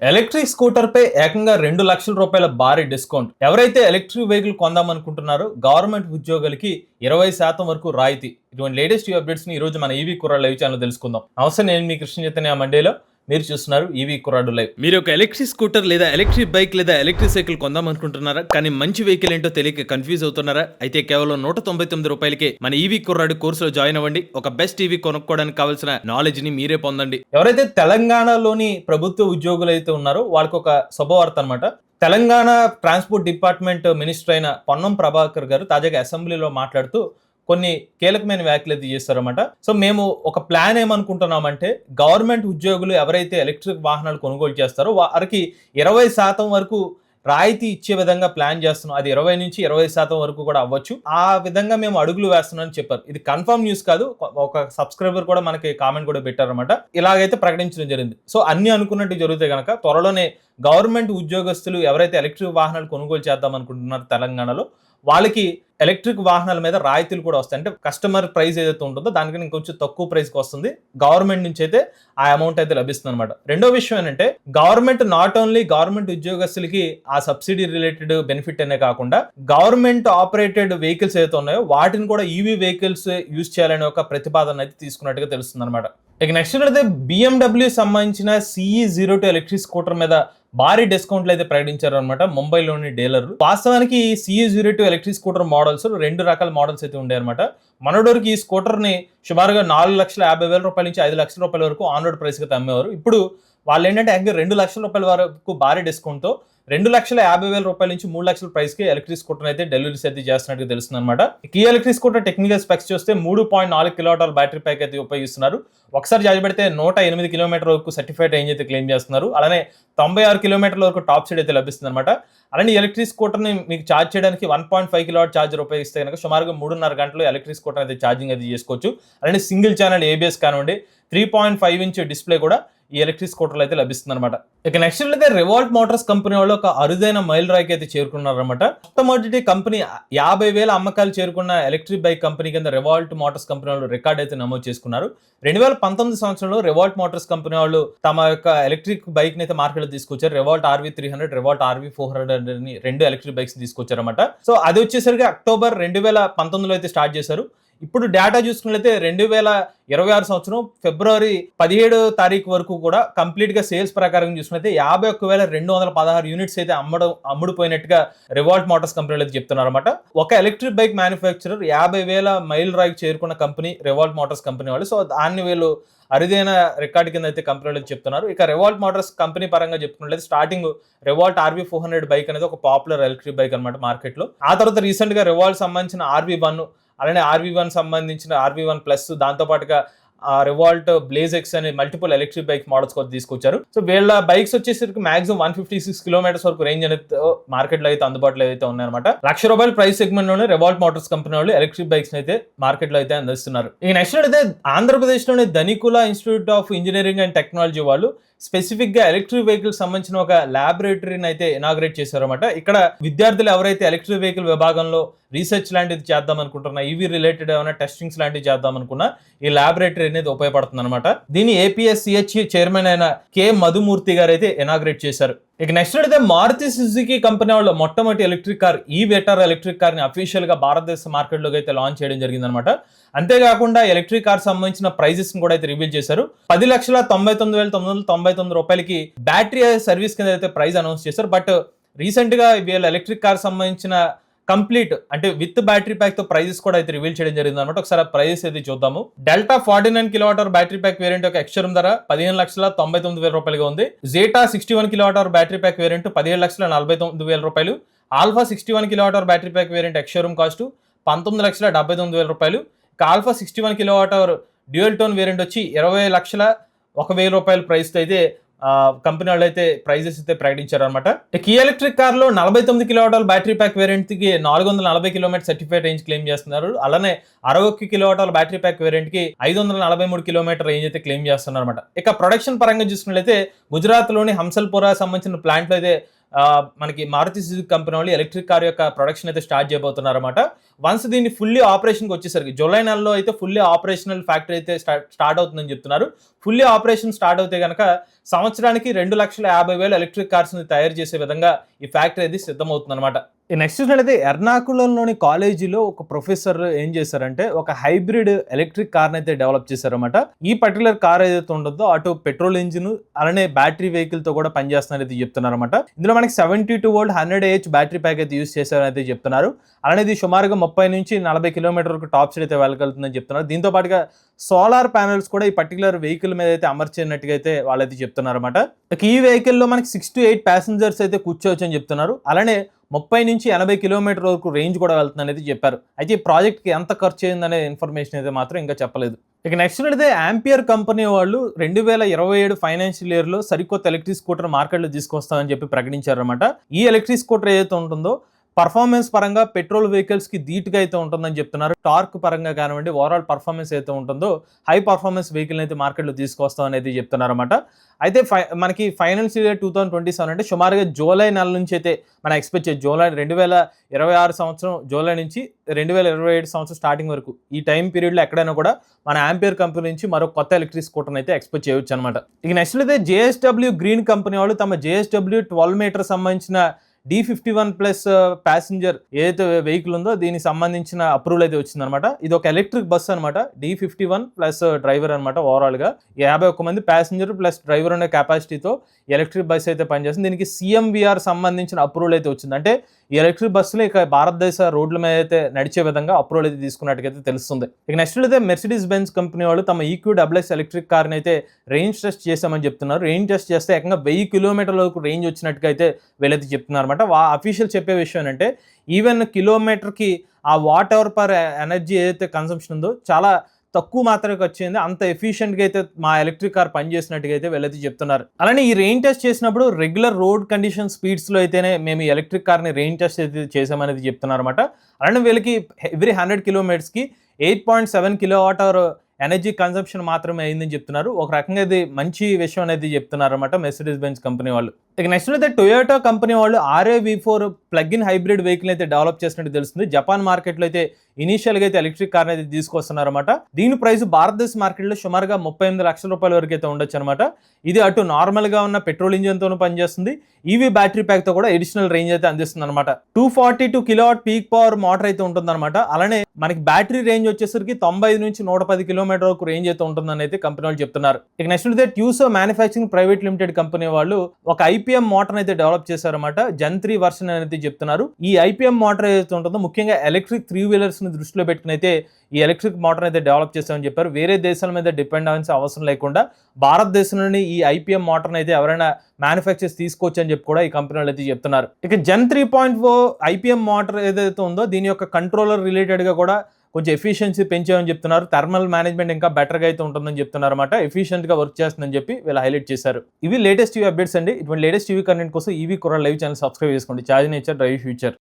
Electric scooter పై ఏకంగా ₹2,00,000 భారీ discount. ఎవరైతే ఎలక్ట్రిక్ వెహికల్ కొందామనుకుంటున్నారో గవర్నమెంట్ ఉద్యోగులకి 20% వరకు రాయితీ. ఇటువంటి లేటెస్ట్ అప్డేట్స్ ని ఈ రోజు మన ఈవీ కుర్రాడు లైవ్ ఛానల్ తెలుసుకుందాం. నమస్తే, నేను మీ కృష్ణ చైతన్య మండేలో. మీరు చూస్తున్నారు ఈవీ కుర్రాడు లైవ్. మీరు ఒక ఎలక్ట్రిక్ స్కూటర్ లేదా ఎలక్ట్రిక్ బైక్ లేదా ఎలక్ట్రిక్ సైకిల్ కొందాం అనుకుంటున్నారా? కానీ మంచి వెహికల్ ఏంటో తెలియక కన్ఫ్యూజ్ అవుతున్నారా? అయితే కేవలం ₹199కే మన ఈవీ కుర్రాడు కోర్సులో జాయిన్ అవ్వండి. ఒక బెస్ట్ ఈవీ కొనుక్కోవడానికి కావాల్సిన నాలెడ్జ్ ని మీరే పొందండి. ఎవరైతే తెలంగాణలోని ప్రభుత్వ ఉద్యోగులు అయితే ఉన్నారో వాళ్ళకి ఒక శుభవార్త అనమాట. తెలంగాణ ట్రాన్స్పోర్ట్ డిపార్ట్మెంట్ మినిస్టర్ అయిన పొన్నం ప్రభాకర్ గారు తాజాగా అసెంబ్లీలో మాట్లాడుతూ కొన్ని కీలకమైన వ్యాఖ్యలు అయితే చేస్తారన్నమాట. సో మేము ఒక ప్లాన్ ఏమనుకుంటున్నామంటే, గవర్నమెంట్ ఉద్యోగులు ఎవరైతే ఎలక్ట్రిక్ వాహనాలు కొనుగోలు చేస్తారో వారికి 20% వరకు రాయితీ ఇచ్చే విధంగా ప్లాన్ చేస్తున్నాం. అది 20 నుంచి 20% వరకు కూడా అవ్వచ్చు. ఆ విధంగా మేము అడుగులు వేస్తున్నామని చెప్పారు. ఇది కన్ఫర్మ్ న్యూస్ కాదు. ఒక సబ్స్క్రైబర్ కూడా మనకి కామెంట్ కూడా పెట్టారన్నమాట. ఇలాగైతే ప్రకటించడం జరిగింది. సో అన్ని అనుకున్నట్టు జరిగితే కనుక త్వరలోనే గవర్నమెంట్ ఉద్యోగస్తులు ఎవరైతే ఎలక్ట్రిక్ వాహనాలు కొనుగోలు చేద్దాం అనుకుంటున్నారో తెలంగాణలో, వాళ్ళకి ఎలక్ట్రిక్ వాహనాల మీద రాయితీలు కూడా వస్తాయి. అంటే కస్టమర్ ప్రైస్ ఏదైతే ఉంటుందో దానికన్నా ఇంకొంచెం తక్కువ ప్రైస్కి వస్తుంది. గవర్నమెంట్ నుంచి అయితే ఆ అమౌంట్ అయితే లభిస్తుంది అనమాట. రెండో విషయం ఏంటంటే, గవర్నమెంట్ నాట్ ఓన్లీ గవర్నమెంట్ ఉద్యోగస్తులకి ఆ సబ్సిడీ రిలేటెడ్ బెనిఫిట్ అనే కాకుండా గవర్నమెంట్ ఆపరేటెడ్ వెహికల్స్ ఏదైతే ఉన్నాయో వాటిని కూడా ఈవీ వెహికల్స్ యూజ్ చేయాలనే ఒక ప్రతిపాదన అయితే తీసుకున్నట్టుగా తెలుస్తుంది అనమాట. ఇక నెక్స్ట్ అయితే BMW సంబంధించిన CE02 ఎలక్ట్రిక్ స్కూటర్ మీద భారీ డిస్కౌంట్లు అయితే ప్రకటించారు అనమాట ముంబైలోని డీలర్లు. వాస్తవానికి CE02 ఎలక్ట్రిక్ స్కూటర్ మోడల్స్ 2 రకాల మోడల్స్ అయితే ఉండే అనమాట. మనోడోరికి ఈ స్కూటర్ ని సుమారుగా ₹4,50,000 నుంచి ₹5,00,000 వరకు ఆన్ రోడ్ ప్రైస్ గా అమ్మేవారు. ఇప్పుడు వాళ్ళు ఏంటంటే ₹2,00,000 వరకు భారీ డిస్కౌంట్ తో ₹2,50,000 నుంచి ₹3,00,000 ప్రైస్ కి ఎలక్ట్రిక్ స్కూటర్ అయితే డెలివరీస్ అయితే చేస్తున్నట్టు తెలుస్తుంది అనమాట. ఈ ఎలక్ట్రిక్ స్కూటర్ టెక్నికల్ స్పెక్స్ చూస్తే 3.4 కిలోవాట్ బ్యాటరీ ప్యాక్ అయితే ఉపయోగిస్తున్నారు. ఒకసారి చార్జ్ పెడితే 108 కిలోమీటర్ వరకు సర్టిఫైడ్ రేంజ్ అయితే క్లెయిమ్ చేస్తున్నారు. అలానే 96 కిలోమీటర్ల వరకు టాప్ స్పీడ్ అయితే లభిస్తుంది అనమాట. అలానే ఎలక్ట్రిక్ స్కూటర్ ని మీకు ఛార్జ్ చేయడానికి 1.5 కిలోవాట్ ఛార్జర్ ఉపయోగిస్తే కనుక సుమారుగా 3.5 గంటలు ఎలక్ట్రిక్ స్కూటర్ అయితే ఛార్జింగ్ అయితే చేసుకోవచ్చు. అలానే సింగిల్ ఛానల్ ABS కానివ్వండి, 3.5 ఇంచ్ డిస్ప్లే కూడా ఈ ఎలక్ట్రిక్ స్కూటర్లు అయితే లభిస్తుంది అనమాట. ఇక నెక్స్ట్ అయితే రివాల్ట్ మోటార్స్ కంపెనీ వాళ్ళు ఒక అరుదైన మైల్ రాయికి అయితే చేరుకున్నారన్నమాట. మొట్టమొదటి కంపెనీ 50,000 అమ్మకాలు చేరుకున్న ఎలక్ట్రిక్ బైక్ కంపెనీ కింద రివాల్ట్ మోటార్స్ కంపెనీ వాళ్ళు రికార్డ్ అయితే నమోదు చేసుకున్నారు. 2019 సంవత్సరంలో రివాల్ట్ మోటార్స్ కంపెనీ వాళ్ళు తమ యొక్క ఎలక్ట్రిక్ బైక్ ని అయితే మార్కెట్ లో తీసుకొచ్చారు. రివాల్ట్ RV300, రివాల్ట్ RV400 అని 2 ఎలక్ట్రిక్ బైక్స్ తీసుకొచ్చారన్నమాట. సో అది వచ్చేసరికి అక్టోబర్ 2019లో అయితే స్టార్ట్ చేశారు. ఇప్పుడు డేటా చూసుకున్నట్లయితే 2026 సంవత్సరం ఫిబ్రవరి 17వ తారీఖు వరకు కూడా కంప్లీట్ గా సేల్స్ ప్రకారం చూసుకున్నట్లయితే 51,216 యూనిట్స్ అయితే అమ్ముడుపోయినట్టుగా రివాల్ట్ మోటార్స్ కంపెనీలు అయితే చెప్తున్నారు అనమాట. ఒక ఎలక్ట్రిక్ బైక్ మ్యానుఫ్యాక్చరర్ 50,000 మైల్ రాయికి చేరుకున్న కంపెనీ రివాల్ట్ మోటార్స్ కంపెనీ వాళ్ళు. సో దాన్ని వీళ్ళు అరుదైన రికార్డు కింద అయితే కంపెనీలు చెప్తున్నారు. ఇక రివాల్ట్ మోటార్స్ కంపెనీ పరంగా చెప్పుకున్నట్లయితే స్టార్టింగ్ రివాల్ట్ RV400 బైక్ అనేది ఒక పాపులర్ ఎలక్ట్రిక్ బైక్ అనమాట మార్కెట్ లో. ఆ తర్వాత రీసెంట్ గా రివాల్ట్ సంబంధించిన RV1, అలానే RV1 సంబంధించిన RV1 ప్లస్, దాంతో పాటుగా రివాల్ట్ బ్లేజ్ ఎక్స్ అనే మల్టిపుల్ ఎలక్ట్రిక్ బైక్ మోడల్స్ కూడా తీసుకొచ్చారు. సో వీళ్ళ బైక్స్ వచ్చేసరికి మాక్సిమం 156 కిలోమీటర్స్ వరకు రేంజ్ అనేది మార్కెట్ లో అయితే అందుబాటులో అయితే ఉన్నాయన్నమాట. ₹1,00,000 ప్రైస్ సెగ్మెంట్ లోనే రివాల్ట్ మోటార్స్ కంపెనీ వాళ్ళు ఎలక్ట్రిక్ బైక్స్ అయితే మార్కెట్ లో అయితే అందిస్తున్నారు. ఇక నెక్స్ట్ అయితే ఆంధ్రప్రదేశ్ లోని Dhanekula Institute of Engineering and Technology వాళ్ళు స్పెసిఫిక్ గా ఎలక్ట్రిక్ వెహికల్ సంబంధించిన ఒక ల్యాబొరేటరీని అయితే ఇనాగ్రేట్ చేశారన్నమాట. ఇక్కడ విద్యార్థులు ఎవరైతే ఎలక్ట్రిక్ వెహికల్ విభాగంలో రీసెర్చ్ లాంటిది చేద్దాం అనుకుంటున్నా, ఈవీ రిలేటెడ్ ఏమైనా టెస్టింగ్స్ లాంటివి చేద్దాం అనుకున్నా ఈ ల్యాబొరేటరీ అనేది ఉపయోగపడుతుంది అనమాట. దీన్ని APSCH చైర్మన్ అయిన K మధుమూర్తి గారు అయితే ఇనాగ్రేట్ చేశారు. ఇక నెక్స్ట్ అయితే మారుతి సుజుకి కంపెనీ వాళ్ళు మొట్టమొదటి ఎలక్ట్రిక్ కార్ ఈవేటర్ ఎలక్ట్రిక్ కార్ ని అఫీషియల్ గా భారతదేశ మార్కెట్ లోకి అయితే లాంచ్ చేయడం జరిగింది అనమాట. అంతేకాకుండా ఎలక్ట్రిక్ కార్ సంబంధించిన ప్రైజెస్ కూడా అయితే రివీల్ చేశారు. ₹10,99,999కి బ్యాటరీ సర్వీస్ కింద అయితే ప్రైస్ అనౌన్స్ చేశారు. బట్ రీసెంట్ గా వీళ్ళ ఎలక్ట్రిక్ కార్ సంబంధించిన కంప్లీట్ అంటే విత్ బ్యాటరీ ప్యాక్ తో ప్రైజెస్ కూడా అయితే రివీల్ చేయడం జరిగింది అనమాట. ఒకసారి ప్రైజెస్ అయితే చూద్దాము. Delta 49 kilowatt battery pack variant యొక్క ఎక్స్షోరూమ్ ధర ₹15,99,000 ఉంది. జేటా 61 kilowatt battery pack variant ₹17,49,000. Alpha 61 kilowatt battery pack variant ex-showroom cost ₹19,79,000. Alpha 61 kilowatt dual tone variant వచ్చి ₹20,01,000 ప్రైస్ తో అయితే కంపెనీ వాళ్ళు అయితే ప్రైజెస్ అయితే ప్రకటించారు అనమాట. ఈ ఎలక్ట్రిక్ కార్ లో 49 కిలోవాట్ బ్యాటరీ ప్యాక్ వేరియంట్ కి 440 కిలోమీటర్ సర్టిఫైడ్ రేంజ్ క్లెయిమ్ చేస్తున్నారు. అలానే 61 కిలోవాట్ బ్యాటరీ ప్యాక్ వేరియంట్ కి 543 కిలోమీటర్ రేంజ్ అయితే క్లెయిమ్ చేస్తున్నారు అనమాట. ఇక ప్రొడక్షన్ పరంగా చూసుకున్నట్లయితే గుజరాత్ లోని హంసల్పురా సంబంధించిన ప్లాంట్ లో అయితే మనకి మారుతి సుజుకి కంపెనీ వాళ్ళు ఎలక్ట్రిక్ కార్ యొక్క ప్రొడక్షన్ అయితే స్టార్ట్ చేయబోతున్నారన్నమాట. వన్స్ దీన్ని ఫుల్లీ ఆపరేషన్కి వచ్చేసరికి జూలై నెలలో అయితే ఫుల్లీ ఆపరేషనల్ ఫ్యాక్టరీ అయితే స్టార్ట్ అవుతుందని చెప్తున్నారు. ఫుల్లీ ఆపరేషన్ స్టార్ట్ అవుతే కనుక సంవత్సరానికి 2,50,000 ఎలక్ట్రిక్ కార్స్ తయారు చేసే విధంగా ఈ ఫ్యాక్టరీ అయితే సిద్ధమవుతుంది అనమాట. నెక్స్ట్ చూసినట్లయితే ఎర్నాకుళంలోని కాలేజీలో ఒక ప్రొఫెసర్ ఏం చేశారంటే ఒక హైబ్రిడ్ ఎలక్ట్రిక్ కార్ని అయితే డెవలప్ చేశారన్నమాట. ఈ పర్టికులర్ కార్ ఏదైతే ఉంటుందో అటు పెట్రోల్ ఇంజిన్ అలానే బ్యాటరీ వెహికల్ తో కూడా పనిచేస్తున్నారని చెప్తున్నారన్నమాట. ఇందులో మనకి 72 వోల్ట్ 100 AH బ్యాటరీ ప్యాక్ అయితే యూస్ చేశారని అయితే చెప్తున్నారు. అలానే ఇది సుమారుగా 30 నుంచి 40 కిలోమీటర్ వరకు టాప్ స్పీడ్ అయితే వెళ్ళగలుగుతుందని చెప్తున్నారు. దీంతో పాటుగా సోలార్ ప్యానెల్స్ కూడా ఈ పర్టికులర్ వెహికల్ మీద అయితే అమర్చినట్టుగా అయితే వాళ్ళైతే చెప్తున్నారు అనమాట. ఈ వెహికల్ లో మనకి 6 to 8 ప్యాసింజర్స్ అయితే కూర్చోవచ్చు అని చెప్తున్నారు. అలానే 30 నుంచి 80 కిలోమీటర్ వరకు రేంజ్ కూడా వెళ్తుంది అనేది చెప్పారు. అయితే ఈ ప్రాజెక్ట్ కి ఎంత ఖర్చు అయిందనే ఇన్ఫర్మేషన్ అయితే మాత్రం ఇంకా చెప్పలేదు. ఇక నెక్స్ట్ అయితే ఆంపియర్ కంపెనీ వాళ్ళు 2027 ఫైనాన్షియల్ ఇయర్ లో సరికొత్త ఎలక్ట్రిక్ స్కూటర్ మార్కెట్లో తీసుకొస్తామని చెప్పి ప్రకటించారన్నమాట. ఈ ఎలక్ట్రిక్ స్కూటర్ ఏదైతే ఉంటుందో పర్ఫార్మెన్స్ పరంగా పెట్రోల్ వెహికల్స్ కి ధీటుగా అయితే ఉంటుందని చెప్తున్నారు. టార్క్ పరంగా కానివ్వండి, ఓవరాల్ పర్ఫార్మెన్స్ అయితే ఉంటుందో హై పర్ఫార్మెన్స్ వెహికల్ అయితే మార్కెట్లో తీసుకొస్తాం అనేది చెప్తున్నారు అనమాట. అయితే మనకి ఫైనాన్షియల్ ఇయర్ 2027 అంటే సుమారుగా జూలై నెల నుంచి అయితే మనం ఎక్స్పెక్ట్ చేయొచ్చు. జూలై 2026 సంవత్సరం జూలై నుంచి 2027 సంవత్సరం స్టార్టింగ్ వరకు ఈ టైం పీరియడ్లో ఎక్కడైనా కూడా మన ఆంపియర్ కంపెనీ నుంచి మరో కొత్త ఎలక్ట్రిక్ స్కూటర్ అయితే ఎక్స్పెక్ట్ చేయొచ్చు అనమాట. ఇక నెక్స్ట్ అయితే JSW గ్రీన్ కంపెనీ వాళ్ళు తమ JSW 12 మీటర్ సంబంధించిన D51 ప్లస్ ప్యాసింజర్ ఏదైతే వెహికల్ ఉందో దీనికి సంబంధించిన అప్రూవల్ అయితే వచ్చిందనమాట. ఇది ఒక ఎలక్ట్రిక్ బస్ అనమాట. D51 ప్లస్ డ్రైవర్ అనమాట. ఓవరాల్ గా 51 మంది ప్యాసింజర్ ప్లస్ డ్రైవర్ అనే కెపాసిటీతో ఎలక్ట్రిక్ బస్ అయితే పనిచేస్తుంది. దీనికి CMVR సంబంధించిన అప్రూవల్ అయితే వచ్చింది. అంటే ఈ ఎలక్ట్రిక్ బస్సులు ఇక భారతదేశ రోడ్ల మీద అయితే నడిచే విధంగా అప్రూవల్ అయితే తీసుకున్నట్టుగా తెలుస్తుంది. ఇక నెక్స్ట్ అయితే మెర్సిడీస్ బెంజ్ కంపెనీ వాళ్ళు తమ EQSS ఎలక్ట్రిక్ కార్ని అయితే రేంజ్ టెస్ట్ చేసామని చెప్తున్నారు. రేంజ్ టెస్ట్ చేస్తే ఏకంగా 1000 కిలోమీటర్ల వరకు రేంజ్ వచ్చినట్టుగా అయితే వీళ్ళైతే చెప్తున్నారు అనమాట. అఫీషియల్ చెప్పే విషయం ఏంటంటే ఈవెన్ కిలోమీటర్కి ఆ వాట్ అవర్ పర్ ఎనర్జీ ఏదైతే కన్సంప్షన్ ఉందో చాలా తక్కువ మాత్రమే వచ్చింది. అంత ఎఫిషియెంట్గా అయితే మా ఎలక్ట్రిక్ కార్ పనిచేసినట్టుగా అయితే వీళ్ళైతే చెప్తున్నారు. అలానే ఈ రెయిన్ టెస్ట్ చేసినప్పుడు రెగ్యులర్ రోడ్ కండిషన్ స్పీడ్స్లో అయితేనే మేము ఈ ఎలక్ట్రిక్ కార్ని రెయిన్ టెస్ట్ అయితే చేసామనేది చెప్తున్నారు అనమాట. అలానే వీళ్ళకి ఎవ్రీ 100 కిలోమీటర్స్కి 8.7 kWh ఎనర్జీ కన్సంప్షన్ మాత్రమే అయిందని చెప్తున్నారు. ఒక రకంగా ఇది మంచి విషయం అనేది చెప్తున్నారు అనమాట మెర్సిడీస్ బెంజ్ కంపెనీ వాళ్ళు. ఇక నెక్స్ట్ అయితే టొయోటా కంపెనీ వాళ్ళు RAV4 ప్లగ్-ఇన్ హైబ్రిడ్ వెహికల్ అయితే డెవలప్ చేసినట్టు తెలుస్తుంది. జపాన్ మార్కెట్లో అయితే ఇనీషియల్ గా అయితే ఎలక్ట్రిక్ కార్ అయితే తీసుకొస్తున్నారన్నమాట. దీని ప్రైస్ భారతదేశ మార్కెట్లో సుమారుగా 38 లక్షల రూపాయల వరకు అయితే ఉండొచ్చు అనమాట. ఇది అటు నార్మల్ గా ఉన్న పెట్రోల్ ఇంజిన్ తోనూ పనిచేస్తుంది, ఈవీ బ్యాటరీ ప్యాక్ తో కూడా అడిషనల్ రేంజ్ అయితే అందిస్తుంది అనమాట. 242 కిలోవాట్ పీక్ పవర్ మోటార్ అయితే ఉంటుంది అనమాట. అలానే మనకి బ్యాటరీ రేంజ్ వచ్చేసరికి 95 నుంచి 110 కిలోమీటర్ వరకు రేంజ్ అయితే ఉంటుందని అయితే కంపెనీ వాళ్ళు చెప్తున్నారు. ఇక నెక్స్ట్ అయితే ట్యూసో మ్యానుఫ్యాక్చరింగ్ ప్రైవేట్ లిమిటెడ్ కంపెనీ వాళ్ళు ఒక IPM మోటార్ అయితే డెవలప్ చేశారన్నమాట. Gen 3 వర్షన్ అనేది చెప్తున్నారు. ఈ IPM మోటార్ ఏదైతే ఉంటుందో ముఖ్యంగా ఎలక్ట్రిక్ 3 వీలర్స్ ని దృష్టిలో పెట్టుకుని అయితే ఈ ఎలక్ట్రిక్ మోటార్ అయితే డెవలప్ చేస్తామని చెప్పారు. వేరే దేశాల మీద డిపెండ్ అవ్వాల్సిన అవసరం లేకుండా భారతదేశంలోని ఈ IPM మోటార్ అయితే ఎవరైనా మ్యానుఫ్యాక్చర్స్ తీసుకోవచ్చు అని చెప్పి కూడా ఈ కంపెనీ వాళ్ళు అయితే చెప్తున్నారు. ఇక Gen 3.0 IPM మోటార్ ఏదైతే ఉందో దీని యొక్క కంట్రోలర్ రిలేటెడ్ గా కూడా కొంచెం ఎఫిషియన్సీ పెంచామని చెప్తున్నారు. థర్మల్ మేనేజ్మెంట్ ఇంకా బెటర్గా అయితే ఉంటుందని చెప్తున్నారు అనమాట. ఎఫిషియెంట్ గా వర్క్ చేస్తుందని చెప్పి వీళ్ళు హైలైట్ చేశారు. ఇవి లేటెస్ట్ టీవీ అప్డేట్స్ అండి. ఇటువంటి లేటెస్ట్ టీవీ కంటెంట్ కోసం ఈవీ కుర్రాళ్ళు లైవ్ ఛానల్ సబ్స్క్రైబ్ చేసుకోండి. Charge nature drive future.